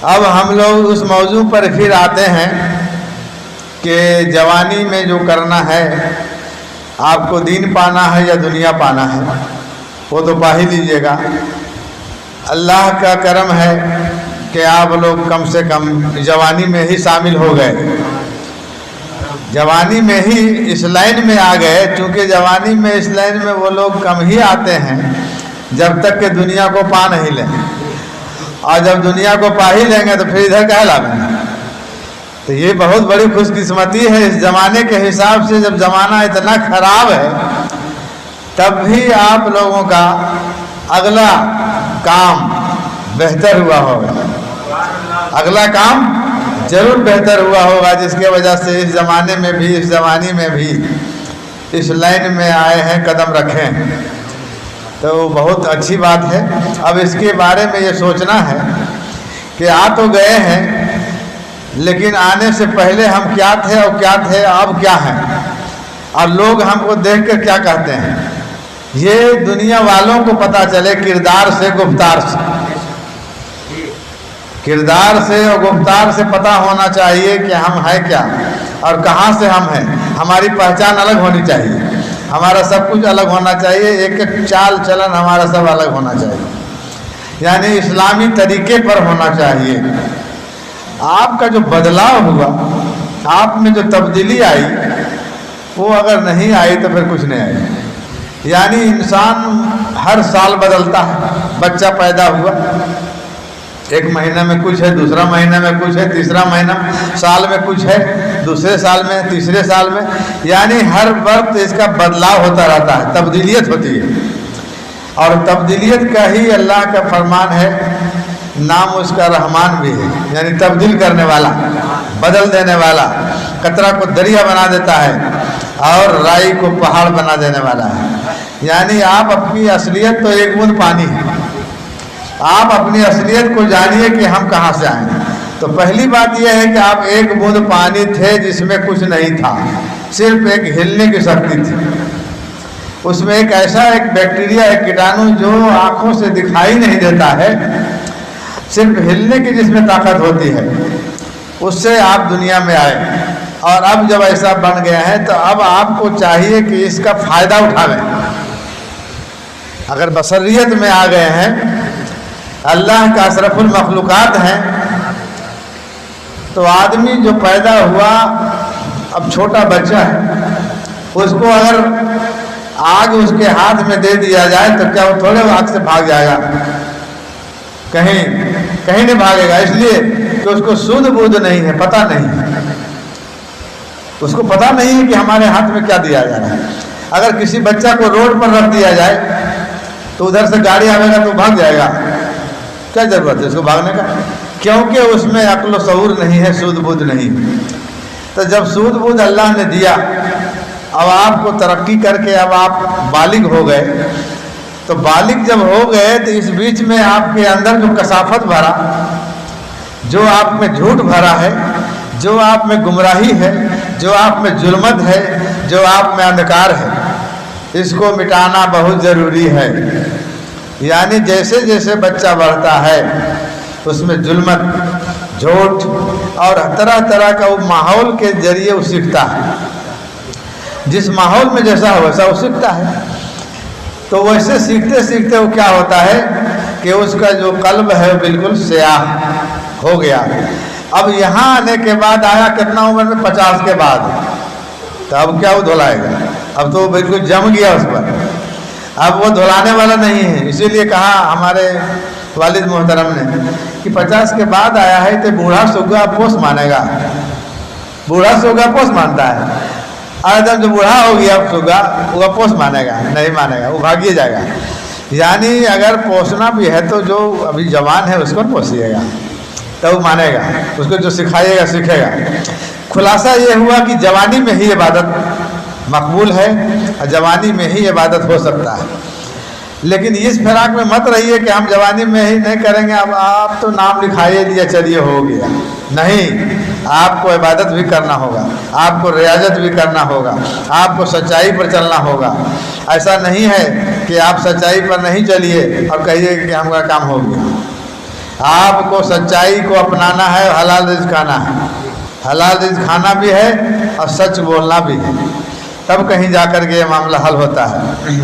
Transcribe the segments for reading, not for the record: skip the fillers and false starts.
اب ہم لوگ اس موضوع پر پھر آتے ہیں کہ جوانی میں جو کرنا ہے، آپ کو دین پانا ہے یا دنیا پانا ہے، وہ تو پا ہی لیجیے گا۔ اللہ کا کرم ہے کہ آپ لوگ کم سے کم جوانی میں ہی شامل ہو گئے، جوانی میں ہی اس لائن میں آ گئے۔ چونکہ جوانی میں اس لائن میں وہ لوگ کم ہی آتے ہیں جب تک کہ دنیا کو پا نہیں لیں، اور جب دنیا کو پا ہی لیں گے تو پھر ادھر کیا لائیں گے۔ تو یہ بہت بڑی خوش قسمتی ہے اس زمانے کے حساب سے۔ جب زمانہ اتنا خراب ہے تب بھی آپ لوگوں کا اگلا کام بہتر ہوا ہوگا، اگلا کام ضرور بہتر ہوا ہوگا، جس کی وجہ سے اس زمانے میں بھی، اس زمانے میں بھی اس لائن میں آئے ہیں، قدم رکھیں، تو بہت اچھی بات ہے۔ اب اس کے بارے میں یہ سوچنا ہے کہ آ تو گئے ہیں، لیکن آنے سے پہلے ہم کیا تھے اور کیا تھے اب کیا ہیں، اور لوگ ہم کو دیکھ کر کیا کہتے ہیں۔ یہ دنیا والوں کو پتہ چلے کردار سے، گفتار سے، کردار سے اور گفتار سے پتہ ہونا چاہیے کہ ہم ہیں کیا اور کہاں سے ہم ہیں۔ ہماری پہچان الگ ہونی چاہیے، ہمارا سب کچھ الگ ہونا چاہیے، ایک ایک چال چلن ہمارا سب الگ ہونا چاہیے، یعنی اسلامی طریقے پر ہونا چاہیے۔ آپ کا جو بدلاؤ ہوا، آپ میں جو تبدیلی آئی، وہ اگر نہیں آئی تو پھر کچھ نہیں آئی۔ یعنی انسان ہر سال بدلتا ہے، بچہ پیدا ہوا، ایک مہینہ میں کچھ ہے، دوسرا مہینہ میں کچھ ہے، تیسرا مہینہ سال میں کچھ ہے، دوسرے سال میں، تیسرے سال میں، یعنی ہر وقت اس کا بدلاؤ ہوتا رہتا ہے، تبدیلیت ہوتی ہے۔ اور تبدیلیت کا ہی اللہ کا فرمان ہے، نام اس کا رحمان بھی ہے، یعنی تبدیل کرنے والا، بدل دینے والا، قطرہ کو دریا بنا دیتا ہے اور رائی کو پہاڑ بنا دینے والا ہے۔ یعنی آپ اپنی اصلیت تو ایک بوند پانی ہے، آپ اپنی اصلیت کو جانیے کہ ہم کہاں سے آئے۔ تو پہلی بات یہ ہے کہ آپ ایک بوند پانی تھے جس میں کچھ نہیں تھا، صرف ایک ہلنے کی شکتی تھی، اس میں ایک ایسا ایک بیکٹیریا، ایک کیٹانو جو آنکھوں سے دکھائی نہیں دیتا ہے، صرف ہلنے کی جس میں طاقت ہوتی ہے، اس سے آپ دنیا میں آئے۔ اور اب جب ایسا بن گیا ہے تو اب آپ کو چاہیے کہ اس کا فائدہ اٹھاویں۔ اگر بصریت میں آ گئے ہیں، اللہ کا اشرف المخلوقات ہیں، تو آدمی جو پیدا ہوا، اب چھوٹا بچہ ہے، اس کو اگر آگ اس کے ہاتھ میں دے دیا جائے تو کیا وہ تھوڑے آگ سے بھاگ جائے گا؟ کہیں نہیں بھاگے گا، اس لیے کہ اس کو سود بود نہیں ہے، پتہ نہیں ہے، اس کو پتہ نہیں ہے کہ ہمارے ہاتھ میں کیا دیا جا رہا ہے۔ اگر کسی بچہ کو روڈ پر رکھ دیا جائے تو ادھر سے گاڑی آئے گا تو بھاگ جائے گا، کیا ضرورت ہے اس کو بھاگنے کا؟ کیونکہ اس میں عقل و شعور نہیں ہے، سود بود نہیں۔ تو جب سود بود اللہ نے دیا، اب آپ کو ترقی کر کے اب آپ بالغ ہو گئے، تو بالغ جب ہو گئے تو اس بیچ میں آپ کے اندر جو کثافت بھرا، جو آپ میں جھوٹ بھرا ہے، جو آپ میں گمراہی ہے، جو آپ میں ظلمت ہے، جو آپ میں اندھکار ہے، اس کو مٹانا بہت ضروری ہے۔ یعنی جیسے جیسے بچہ بڑھتا ہے اس میں ظلمت، جھوٹ اور طرح طرح کا وہ ماحول کے ذریعے وہ سیکھتا ہے، جس ماحول میں جیسا ہو ویسا وہ سیکھتا ہے۔ تو ویسے سیکھتے سیکھتے وہ کیا ہوتا ہے کہ اس کا جو قلب ہے وہ بالکل سیاہ ہو گیا۔ اب یہاں آنے کے بعد آیا کتنا عمر میں؟ 50 کے بعد، تو اب کیا وہ دھلائے گا؟ اب تو وہ بالکل جم گیا اس پر، اب وہ دھلانے والا نہیں ہے۔ اسی لیے کہا ہمارے والد محترم نے کہ 50 کے بعد آیا ہے تو بوڑھا سوگا پوس مانے گا، بوڑھا سوگا پوس مانتا ہے، اور جب جو بوڑھا ہو گیا اب سوگا وہ پوس مانے گا نہیں، مانے گا، وہ بھاگیے جائے گا۔ یعنی اگر پوسنا بھی ہے تو جو ابھی جوان ہے اس کو پوسیے گا تو وہ مانے گا، اس کو جو سکھائیے گا سیکھے گا۔ خلاصہ یہ ہوا کہ جوانی میں ہی عبادت مقبول ہے اور جوانی میں ہی عبادت ہو سکتا ہے۔ لیکن اس فراق میں مت رہیے کہ ہم جوانی میں ہی نہیں کریں گے، اب آپ تو نام لکھائیے دیا چلیے ہو گیا، نہیں، آپ کو عبادت بھی کرنا ہوگا، آپ کو ریاضت بھی کرنا ہوگا، آپ کو سچائی پر چلنا ہوگا۔ ایسا نہیں ہے کہ آپ سچائی پر نہیں چلیے اور کہیے کہ ہمارا کام ہو گیا۔ آپ کو سچائی کو اپنانا ہے، حلال رزق کھانا ہے، حلال رزق کھانا بھی ہے اور سچ بولنا بھی ہے، تب کہیں جا کر کے یہ معاملہ حل ہوتا ہے۔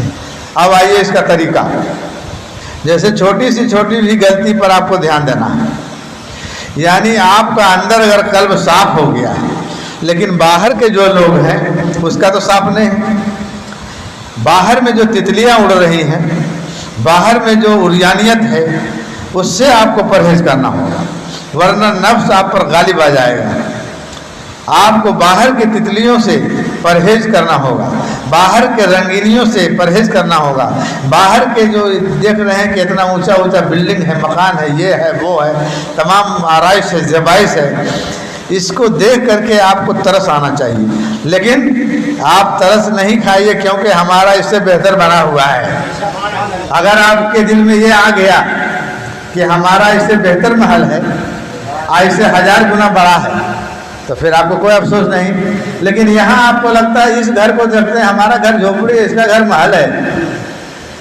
اب آئیے اس کا طریقہ، جیسے چھوٹی سی چھوٹی بھی غلطی پر آپ کو دھیان دینا ہے، یعنی آپ کا اندر اگر قلب صاف ہو گیا ہے لیکن باہر کے جو لوگ ہیں اس کا تو صاف نہیں ہے، باہر میں جو تتلیاں اڑ رہی ہیں، باہر میں جو عریانیت ہے اس سے آپ کو پرہیز کرنا ہوگا، ورنہ نفس آپ پر غالب آ جائے گا۔ آپ کو باہر کی تتلیوں سے پرہیز کرنا ہوگا، باہر کے رنگینیوں سے پرہیز کرنا ہوگا، باہر کے جو دیکھ رہے ہیں کہ اتنا اونچا اونچا بلڈنگ ہے، مکان ہے، یہ ہے وہ ہے، تمام آرائش ہے، زیبائش ہے، اس کو دیکھ کر کے آپ کو ترس آنا چاہیے، لیکن آپ ترس نہیں کھائیے کیونکہ ہمارا اس سے بہتر بنا ہوا ہے۔ اگر آپ کے دل میں یہ آ گیا کہ ہمارا اس سے بہتر محل ہے، اس سے 1000 گنا بڑا ہے، تو پھر آپ کو کوئی افسوس نہیں۔ لیکن یہاں آپ کو لگتا ہے اس گھر کو دیکھتے ہیں ہمارا گھر جھوپڑی ہے، اس کا گھر محل ہے،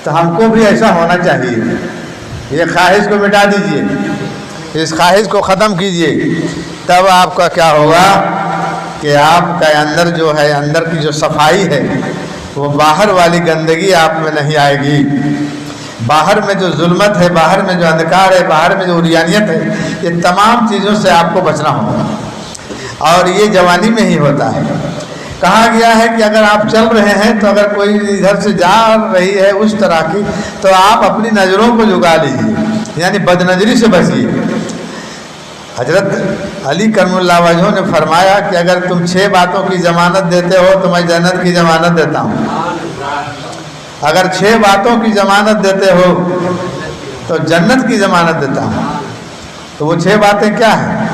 تو ہم کو بھی ایسا ہونا چاہیے۔ یہ خواہش کو مٹا دیجئے، اس خواہش کو ختم کیجئے، تب آپ کا کیا ہوگا کہ آپ کا اندر جو ہے، اندر کی جو صفائی ہے وہ باہر والی گندگی آپ میں نہیں آئے گی، باہر میں جو ظلمت ہے، باہر میں جو اندھکار ہے، باہر میں جو عریانیت ہے، یہ تمام چیزوں سے آپ کو بچنا ہوگا، اور یہ جوانی میں ہی ہوتا ہے۔ کہا گیا ہے کہ اگر آپ چل رہے ہیں تو اگر کوئی ادھر سے جا رہی ہے اس طرح کی تو آپ اپنی نظروں کو جھکا لیجیے، یعنی بد نظری سے بچیے۔ حضرت علی کرم اللہ وجہ نے فرمایا کہ اگر تم 6 باتوں کی ضمانت دیتے ہو تو میں جنت کی ضمانت دیتا ہوں۔ اگر 6 باتوں کی ضمانت دیتے ہو تو جنت کی ضمانت دیتا ہوں۔ تو وہ 6 باتیں کیا ہیں؟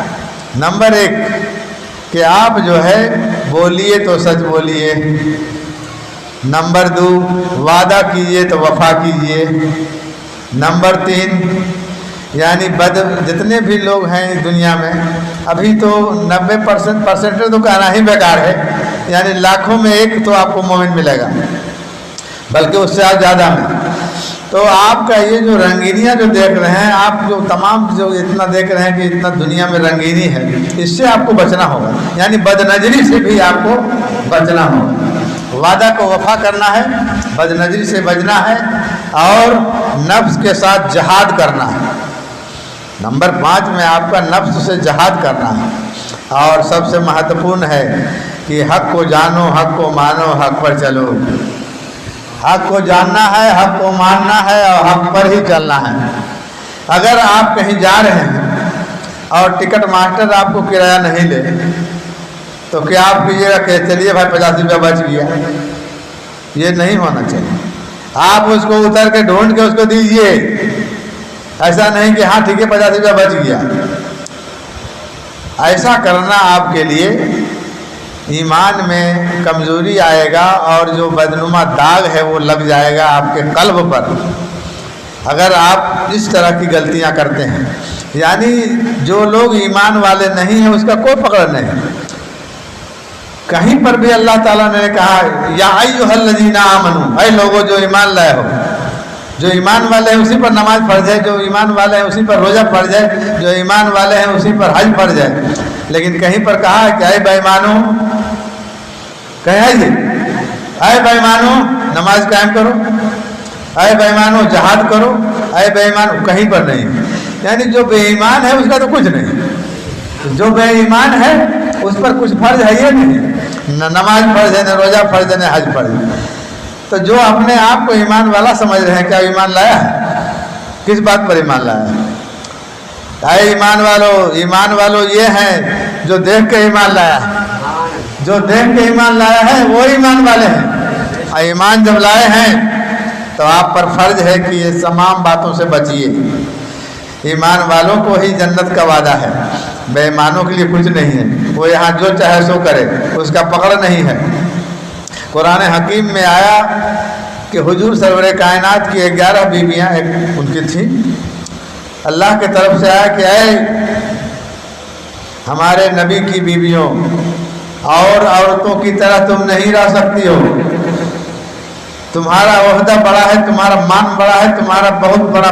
نمبر 1 کہ آپ جو ہے بولیے تو سچ بولیے۔ نمبر 2 وعدہ کیجیے تو وفا کیجیے۔ نمبر 3 یعنی جتنے بھی لوگ ہیں دنیا میں، ابھی تو 90% تو کہنا ہی بیکار ہے، یعنی لاکھوں میں 1 تو آپ کو مومن ملے گا، بلکہ اس سے زیادہ میں۔ تو آپ کا یہ جو رنگینیاں جو دیکھ رہے ہیں، آپ جو تمام جو اتنا دیکھ رہے ہیں کہ اتنا دنیا میں رنگینی ہے، اس سے آپ کو بچنا ہوگا، یعنی بد نظری سے بھی آپ کو بچنا ہوگا۔ وعدہ کو وفا کرنا ہے، بد نظری سے بچنا ہے، اور نفس کے ساتھ جہاد کرنا ہے۔ نمبر 5 میں آپ کا نفس سے جہاد کرنا ہے، اور سب سے مہتوپورن ہے کہ حق کو جانو، حق کو مانو، حق پر چلو۔ حق کو جاننا ہے، حق کو ماننا ہے، اور حق پر ہی چلنا ہے۔ اگر آپ کہیں جا رہے ہیں اور ٹکٹ ماسٹر آپ کو کرایہ نہیں لے تو کیا آپ کیجیے گا کہ چلیے بھائی 50 روپیہ بچ گیا؟ یہ نہیں ہونا چاہیے۔ آپ اس کو اتر کے ڈھونڈ کے اس کو دیجیے، ایسا نہیں کہ ہاں ٹھیک ہے 50 روپیہ بچ گیا۔ ایسا کرنا آپ کے لیے ایمان میں کمزوری آئے گا، اور جو بدنما داغ ہے وہ لگ جائے گا آپ کے قلب پر، اگر آپ اس طرح کی غلطیاں کرتے ہیں۔ یعنی جو لوگ ایمان والے نہیں ہیں اس کا کوئی پکڑ نہیں۔ کہیں پر بھی اللہ تعالیٰ نے کہا یا ایھا الذین آمنوا، اے لوگوں جو ایمان لائے ہو، جو ایمان والے ہیں اسی پر نماز پڑھ جائے، جو ایمان والے ہیں اسی پر روزہ پڑھ جائے، جو ایمان والے ہیں اسی پر حج پڑھ جائے۔ لیکن کہیں پر کہا کہ اے بے ایمانو، کہیں اے بے ایمانو نماز قائم کرو، اے بے ایمانو جہاد کرو، اے بے ایمانو کہیں پر نہیں۔ یعنی جو بے ایمان ہے اس کا تو کچھ نہیں، جو بے ایمان ہے اس پر کچھ فرض ہے یہ نہیں، نہ نماز فرض ہے، نہ روزہ فرض ہے، نہ حج فرض ہے۔ تو جو اپنے آپ کو ایمان والا سمجھ رہے ہیں، کیا ایمان لایا ہے؟ کس بات پر ایمان لایا ہے؟ اے ایمان والو یہ ہیں جو دیکھ کے ایمان لایا ہے، جو دیکھ کے ایمان لایا ہے وہ ایمان والے ہیں۔ ایمان جب لائے ہیں تو آپ پر فرض ہے کہ یہ تمام باتوں سے بچیے۔ ایمان والوں کو ہی جنت کا وعدہ ہے، بے ایمانوں کے لیے کچھ نہیں ہے، وہ یہاں جو چاہے سو کرے، اس کا پکڑ نہیں ہے۔ قرآن حکیم میں آیا کہ حضور سرور کائنات کی 11 بیویاں ان کی تھیں، اللہ کی طرف سے آیا کہ اے ہمارے نبی کی بیویوں، اور عورتوں کی طرح تم نہیں رہ سکتی ہو، تمہارا عہدہ بڑا ہے، تمہارا مان بڑا ہے، تمہارا بہت بڑا